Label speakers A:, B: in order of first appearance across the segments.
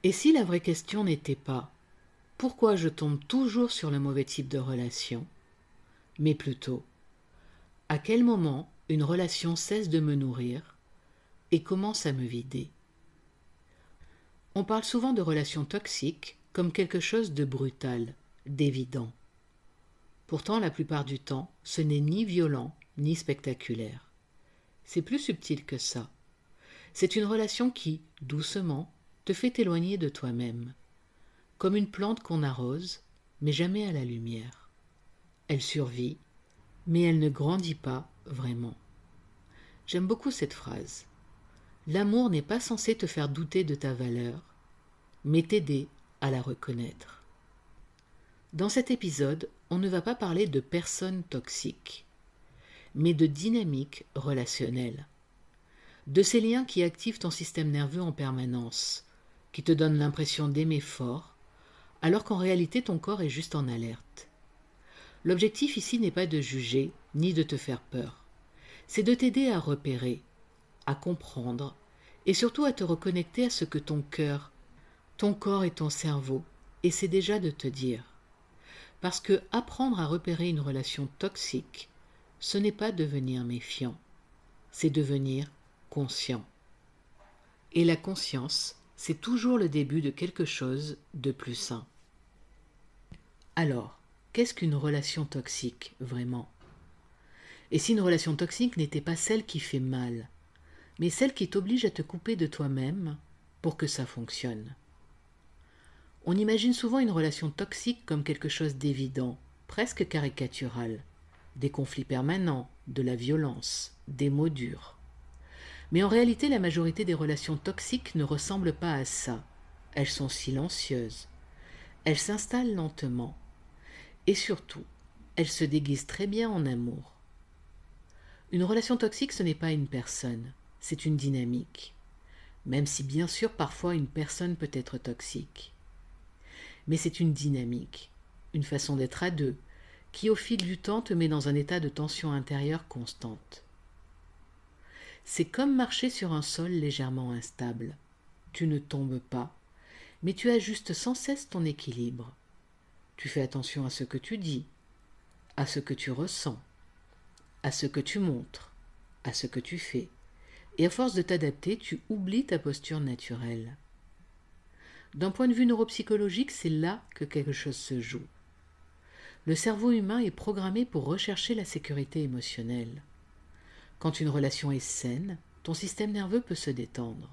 A: Et si la vraie question n'était pas pourquoi je tombe toujours sur le mauvais type de relation, mais plutôt à quel moment une relation cesse de me nourrir et commence à me vider. On parle souvent de relations toxiques comme quelque chose de brutal, d'évident. Pourtant, la plupart du temps, ce n'est ni violent ni spectaculaire. C'est plus subtil que ça. C'est une relation qui, doucement, te fait t'éloigner de toi-même, comme une plante qu'on arrose, mais jamais à la lumière. Elle survit, mais elle ne grandit pas vraiment. J'aime beaucoup cette phrase. L'amour n'est pas censé te faire douter de ta valeur, mais t'aider à la reconnaître. Dans cet épisode, on ne va pas parler de personnes toxiques, mais de dynamiques relationnelles, de ces liens qui activent ton système nerveux en permanence, qui te donnent l'impression d'aimer fort, alors qu'en réalité ton corps est juste en alerte. L'objectif ici n'est pas de juger, ni de te faire peur, c'est de t'aider à repérer, à comprendre, et surtout à te reconnecter à ce que ton cœur, ton corps et ton cerveau essaient déjà de te dire. Parce que apprendre à repérer une relation toxique, ce n'est pas devenir méfiant, c'est devenir conscient. Et la conscience, c'est toujours le début de quelque chose de plus sain. Alors, qu'est-ce qu'une relation toxique, vraiment? Et si une relation toxique n'était pas celle qui fait mal, mais celle qui t'oblige à te couper de toi-même pour que ça fonctionne? On imagine souvent une relation toxique comme quelque chose d'évident, presque caricatural. Des conflits permanents, de la violence, des mots durs. Mais en réalité, la majorité des relations toxiques ne ressemblent pas à ça. Elles sont silencieuses. Elles s'installent lentement. Et surtout, elles se déguisent très bien en amour. Une relation toxique, ce n'est pas une personne, c'est une dynamique. Même si bien sûr parfois une personne peut être toxique. Mais c'est une dynamique, une façon d'être à deux, qui au fil du temps te met dans un état de tension intérieure constante. C'est comme marcher sur un sol légèrement instable. Tu ne tombes pas, mais tu ajustes sans cesse ton équilibre. Tu fais attention à ce que tu dis, à ce que tu ressens, à ce que tu montres, à ce que tu fais. Et à force de t'adapter, tu oublies ta posture naturelle. D'un point de vue neuropsychologique, c'est là que quelque chose se joue. Le cerveau humain est programmé pour rechercher la sécurité émotionnelle. Quand une relation est saine, ton système nerveux peut se détendre.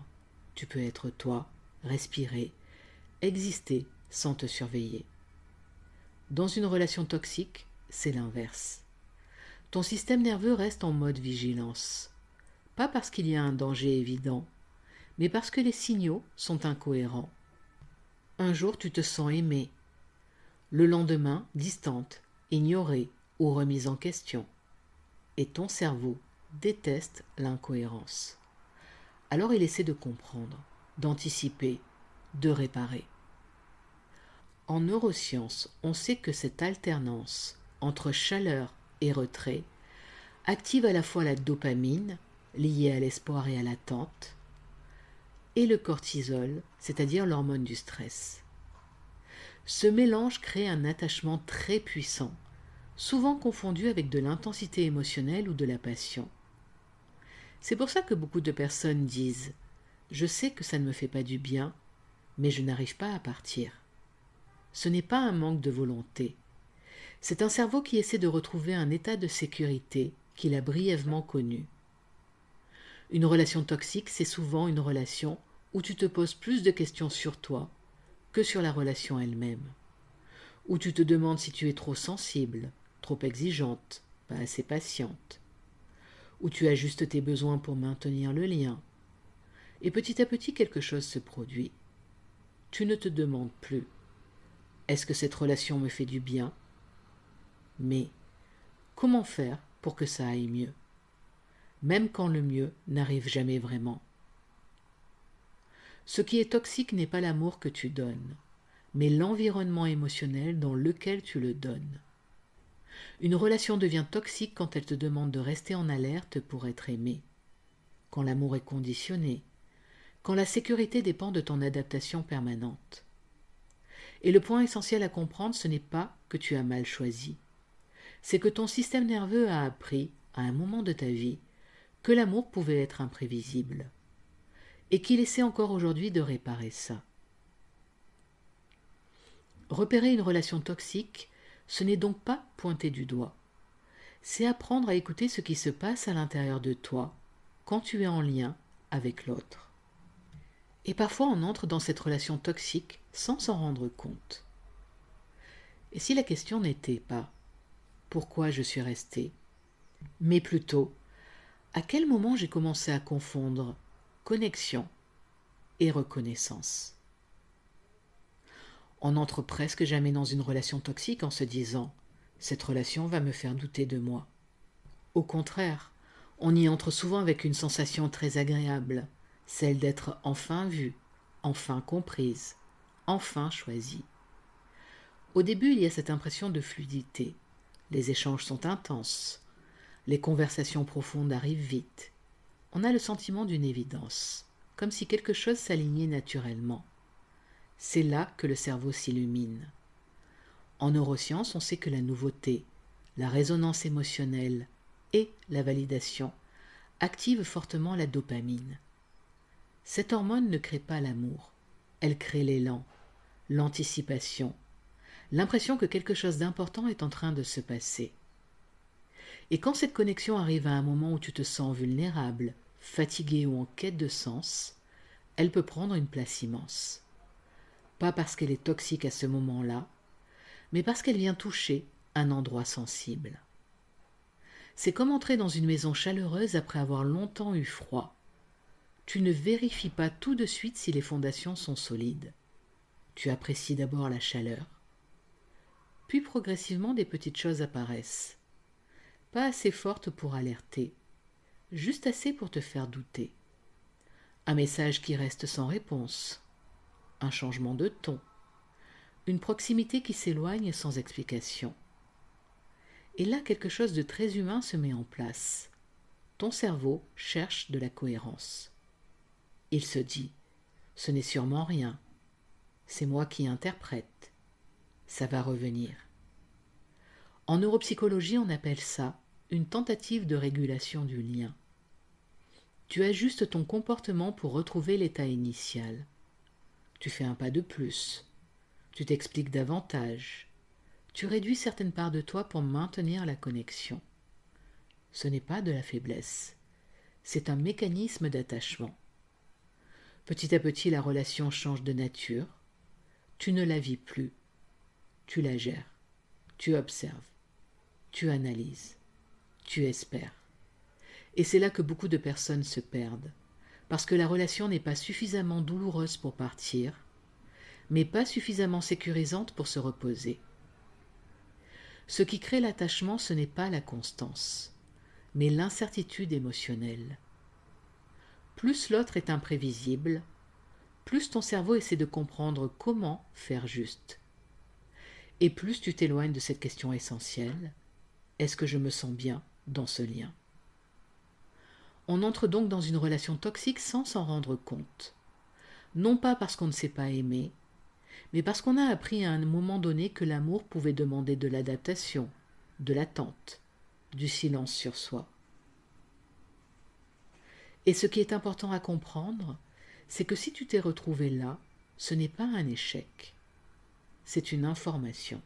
A: Tu peux être toi, respirer, exister sans te surveiller. Dans une relation toxique, c'est l'inverse. Ton système nerveux reste en mode vigilance. Pas parce qu'il y a un danger évident, mais parce que les signaux sont incohérents. Un jour, tu te sens aimé. Le lendemain, distante, ignorée ou remise en question. Et ton cerveau déteste l'incohérence. Alors il essaie de comprendre, d'anticiper, de réparer. En neurosciences, on sait que cette alternance entre chaleur et retrait active à la fois la dopamine, liée à l'espoir et à l'attente, et le cortisol, c'est-à-dire l'hormone du stress. Ce mélange crée un attachement très puissant, souvent confondu avec de l'intensité émotionnelle ou de la passion. C'est pour ça que beaucoup de personnes disent « Je sais que ça ne me fait pas du bien, mais je n'arrive pas à partir ». Ce n'est pas un manque de volonté. C'est un cerveau qui essaie de retrouver un état de sécurité qu'il a brièvement connu. Une relation toxique, c'est souvent une relation où tu te poses plus de questions sur toi que sur la relation elle-même. Où tu te demandes si tu es trop sensible, trop exigeante, pas assez patiente. Où tu ajustes tes besoins pour maintenir le lien. Et petit à petit, quelque chose se produit. Tu ne te demandes plus « Est-ce que cette relation me fait du bien ?» mais « Comment faire pour que ça aille mieux ?» même quand le mieux n'arrive jamais vraiment. Ce qui est toxique n'est pas l'amour que tu donnes, mais l'environnement émotionnel dans lequel tu le donnes. Une relation devient toxique quand elle te demande de rester en alerte pour être aimé, quand l'amour est conditionné, quand la sécurité dépend de ton adaptation permanente. Et le point essentiel à comprendre, ce n'est pas que tu as mal choisi. C'est que ton système nerveux a appris, à un moment de ta vie, que l'amour pouvait être imprévisible, et qu'il essaie encore aujourd'hui de réparer ça. Repérer une relation toxique, ce n'est donc pas pointer du doigt. C'est apprendre à écouter ce qui se passe à l'intérieur de toi quand tu es en lien avec l'autre. Et parfois on entre dans cette relation toxique sans s'en rendre compte. Et si la question n'était pas « pourquoi je suis resté ?», mais plutôt « à quel moment j'ai commencé à confondre connexion et reconnaissance ?» On n'entre presque jamais dans une relation toxique en se disant « cette relation va me faire douter de moi ». Au contraire, on y entre souvent avec une sensation très agréable, celle d'être enfin vue, enfin comprise, enfin choisie. Au début, il y a cette impression de fluidité. Les échanges sont intenses. Les conversations profondes arrivent vite. On a le sentiment d'une évidence, comme si quelque chose s'alignait naturellement. C'est là que le cerveau s'illumine. En neurosciences, on sait que la nouveauté, la résonance émotionnelle et la validation activent fortement la dopamine. Cette hormone ne crée pas l'amour, elle crée l'élan, l'anticipation, l'impression que quelque chose d'important est en train de se passer. Et quand cette connexion arrive à un moment où tu te sens vulnérable, fatigué ou en quête de sens, elle peut prendre une place immense. Pas parce qu'elle est toxique à ce moment-là, mais parce qu'elle vient toucher un endroit sensible. C'est comme entrer dans une maison chaleureuse après avoir longtemps eu froid. Tu ne vérifies pas tout de suite si les fondations sont solides. Tu apprécies d'abord la chaleur. Puis progressivement des petites choses apparaissent. Pas assez fortes pour alerter, juste assez pour te faire douter. Un message qui reste sans réponse. Un changement de ton. Une proximité qui s'éloigne sans explication. Et là, quelque chose de très humain se met en place. Ton cerveau cherche de la cohérence. Il se dit, ce n'est sûrement rien. C'est moi qui interprète. Ça va revenir. En neuropsychologie, on appelle ça une tentative de régulation du lien. Tu ajustes ton comportement pour retrouver l'état initial. Tu fais un pas de plus. Tu t'expliques davantage. Tu réduis certaines parts de toi pour maintenir la connexion. Ce n'est pas de la faiblesse. C'est un mécanisme d'attachement. Petit à petit, la relation change de nature. Tu ne la vis plus. Tu la gères. Tu observes. Tu analyses. Tu espères. Et c'est là que beaucoup de personnes se perdent, parce que la relation n'est pas suffisamment douloureuse pour partir, mais pas suffisamment sécurisante pour se reposer. Ce qui crée l'attachement, ce n'est pas la constance, mais l'incertitude émotionnelle. Plus l'autre est imprévisible, plus ton cerveau essaie de comprendre comment faire juste. Et plus tu t'éloignes de cette question essentielle, est-ce que je me sens bien dans ce lien ? On entre donc dans une relation toxique sans s'en rendre compte. Non pas parce qu'on ne sait pas aimer, mais parce qu'on a appris à un moment donné que l'amour pouvait demander de l'adaptation, de l'attente, du silence sur soi. Et ce qui est important à comprendre, c'est que si tu t'es retrouvé là, ce n'est pas un échec, c'est une information.